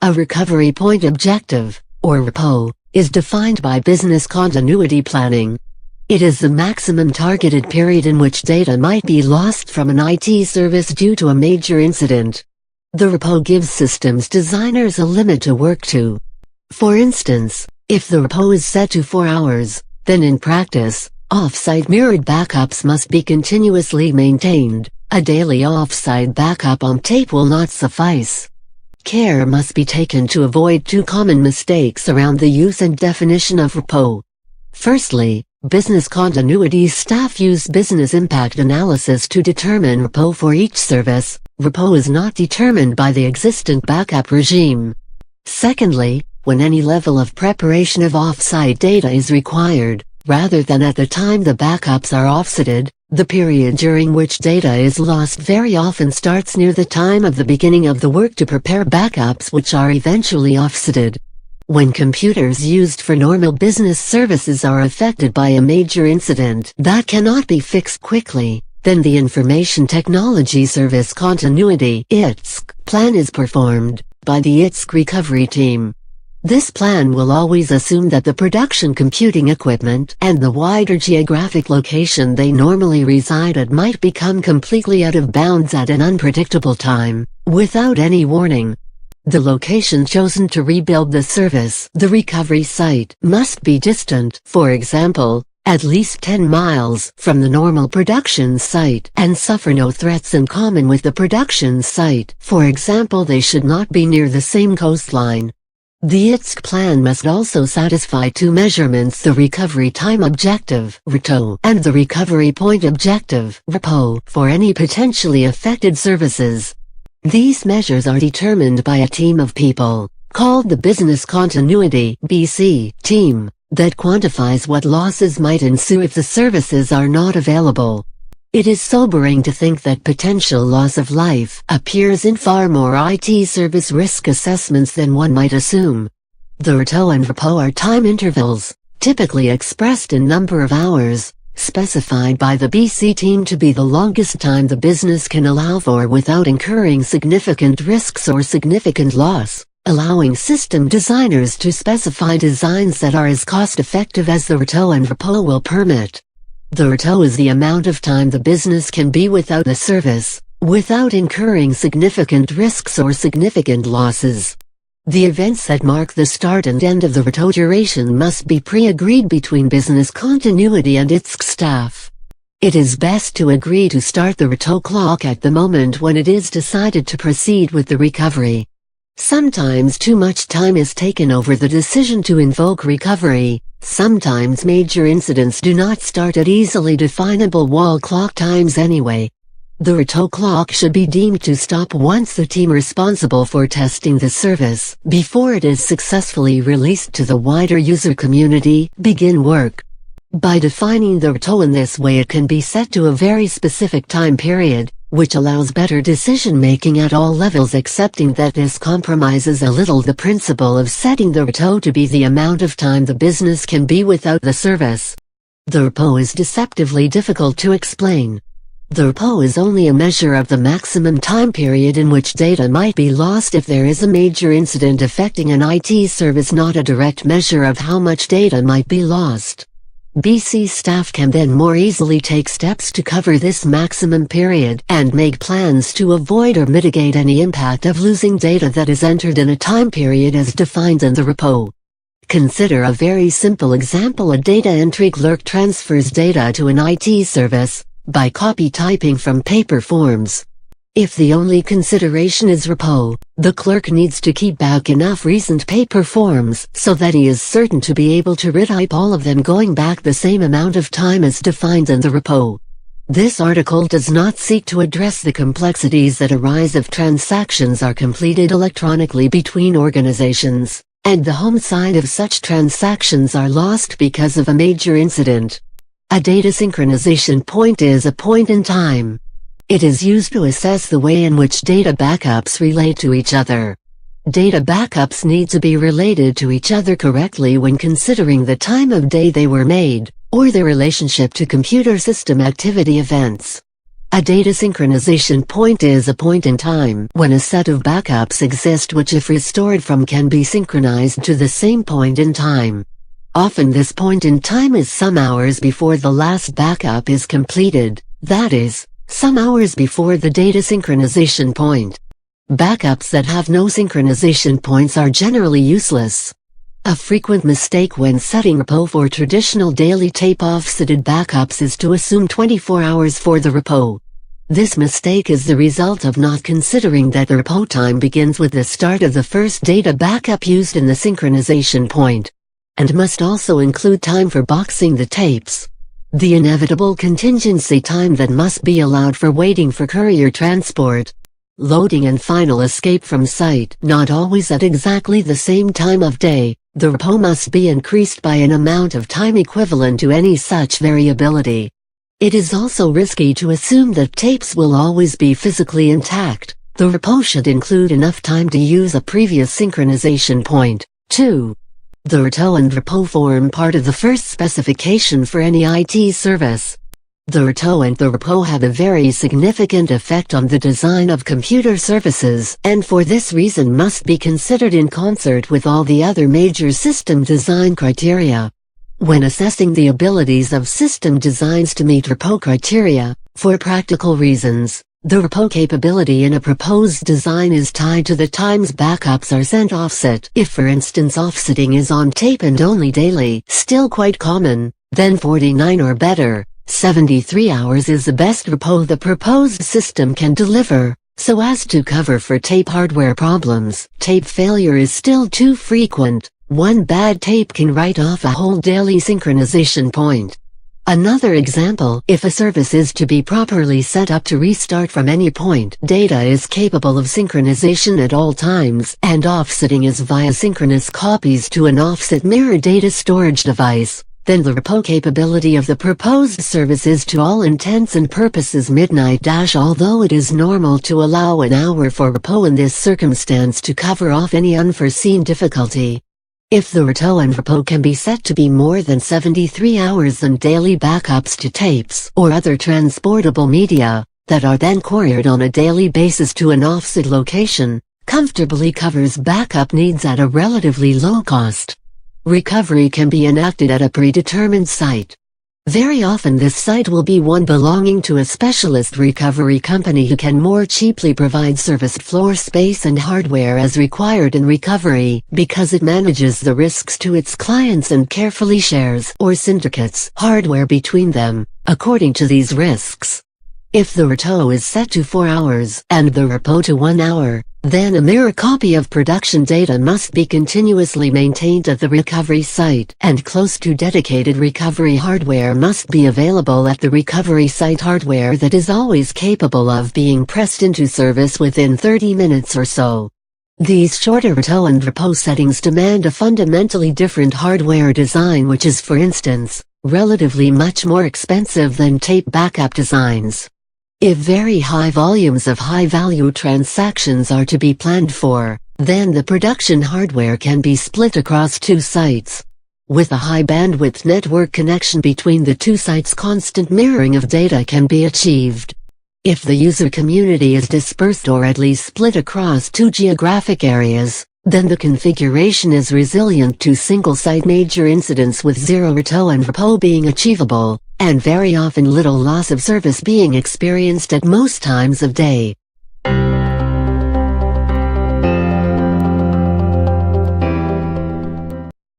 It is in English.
A recovery point objective, or RPO, is defined by business continuity planning. It is the maximum targeted period in which data might be lost from an IT service due to a major incident. The RPO gives systems designers a limit to work to. For instance, if the RPO is set to 4 hours, then in practice, off-site mirrored backups must be continuously maintained. A daily off-site backup on tape will not suffice. Care must be taken to avoid two common mistakes around the use and definition of RPO. Firstly, business continuity staff use business impact analysis to determine RPO for each service. RPO is not determined by the existent backup regime. Secondly, when any level of preparation of off-site data is required, rather than at the time the backups are offsetted, the period during which data is lost very often starts near the time of the beginning of the work to prepare backups which are eventually offsetted. When computers used for normal business services are affected by a major incident that cannot be fixed quickly, then the Information Technology Service Continuity (ITSC) plan is performed by the ITSC recovery team. This plan will always assume that the production computing equipment and the wider geographic location they normally reside at might become completely out of bounds at an unpredictable time, without any warning. The location chosen to rebuild the service, the recovery site, must be distant, for example, at least 10 miles from the normal production site, and suffer no threats in common with the production site. For example, they should not be near the same coastline. The ITSC plan must also satisfy two measurements: the recovery time objective (RTO) and the recovery point objective (RPO) for any potentially affected services. These measures are determined by a team of people, called the Business Continuity (BC) team, that quantifies what losses might ensue if the services are not available. It is sobering to think that potential loss of life appears in far more IT service risk assessments than one might assume. The RTO and RPO are time intervals, typically expressed in number of hours, specified by the BC team to be the longest time the business can allow for without incurring significant risks or significant loss, allowing system designers to specify designs that are as cost-effective as the RTO and RPO will permit. The RTO is the amount of time the business can be without the service, without incurring significant risks or significant losses. The events that mark the start and end of the RTO duration must be pre-agreed between business continuity and its staff. It is best to agree to start the RTO clock at the moment when it is decided to proceed with the recovery. Sometimes too much time is taken over the decision to invoke recovery. Sometimes major incidents do not start at easily definable wall clock times anyway. The RTO clock should be deemed to stop once the team responsible for testing the service, before it is successfully released to the wider user community, begin work. By defining the RTO in this way, it can be set to a very specific time period, which allows better decision-making at all levels, accepting that this compromises a little the principle of setting the RTO to be the amount of time the business can be without the service. The RPO is deceptively difficult to explain. The RPO is only a measure of the maximum time period in which data might be lost if there is a major incident affecting an IT service, not a direct measure of how much data might be lost. BC staff can then more easily take steps to cover this maximum period and make plans to avoid or mitigate any impact of losing data that is entered in a time period as defined in the RPO. Consider a very simple example. A data entry clerk transfers data to an IT service by copy typing from paper forms. If the only consideration is RPO, the clerk needs to keep back enough recent paper forms so that he is certain to be able to retype all of them going back the same amount of time as defined in the RPO. This article does not seek to address the complexities that arise if transactions are completed electronically between organizations, and the home side of such transactions are lost because of a major incident. A data synchronization point is a point in time. It is used to assess the way in which data backups relate to each other. Data backups need to be related to each other correctly when considering the time of day they were made, or their relationship to computer system activity events. A data synchronization point is a point in time when a set of backups exist which, if restored from, can be synchronized to the same point in time. Often this point in time is some hours before the last backup is completed, that is, some hours before the data synchronization point. Backups that have no synchronization points are generally useless. A frequent mistake when setting repo for traditional daily tape offsetted backups is to assume 24 hours for the repo. This mistake is the result of not considering that the repo time begins with the start of the first data backup used in the synchronization point, and must also include time for boxing the tapes. The inevitable contingency time that must be allowed for waiting for courier transport, loading and final escape from site, not always at exactly the same time of day. The repo must be increased by an amount of time equivalent to any such variability. It is also risky to assume that tapes will always be physically intact. The repo should include enough time to use a previous synchronization point. 2. The reto and repo form part of the first specification for any IT service. The reto and the repo have a very significant effect on the design of computer services, and for this reason must be considered in concert with all the other major system design criteria. When assessing the abilities of system designs to meet repo criteria, for practical reasons, the repo capability in a proposed design is tied to the times backups are sent offset. If, for instance, offsetting is on tape and only daily, still quite common, then 49 or better. 73 hours is the best repo the proposed system can deliver, so as to cover for tape hardware problems. Tape failure is still too frequent. One bad tape can write off a whole daily synchronization point. Another example, if a service is to be properly set up to restart from any point, data is capable of synchronization at all times, and offsetting is via synchronous copies to an offset mirror data storage device, then the repo capability of the proposed service is to all intents and purposes midnight. Although it is normal to allow an hour for repo in this circumstance to cover off any unforeseen difficulty. If the reto and repo can be set to be more than 73 hours, then daily backups to tapes or other transportable media, that are then couriered on a daily basis to an offset location, comfortably covers backup needs at a relatively low cost. Recovery can be enacted at a predetermined site. Very often this site will be one belonging to a specialist recovery company who can more cheaply provide serviced floor space and hardware as required in recovery, because it manages the risks to its clients and carefully shares or syndicates hardware between them, according to these risks. If the reto is set to 4 hours and the repo to 1 hour, then a mirror copy of production data must be continuously maintained at the recovery site, and close to dedicated recovery hardware must be available at the recovery site, hardware that is always capable of being pressed into service within 30 minutes or so. These shorter reto and repo settings demand a fundamentally different hardware design, which is, for instance, relatively much more expensive than tape backup designs. If very high volumes of high-value transactions are to be planned for, then the production hardware can be split across 2 sites. With a high-bandwidth network connection between the 2 sites, constant mirroring of data can be achieved. If the user community is dispersed or at least split across 2 geographic areas, then the configuration is resilient to single-site major incidents, with zero reto and repo being achievable, and very often little loss of service being experienced at most times of day.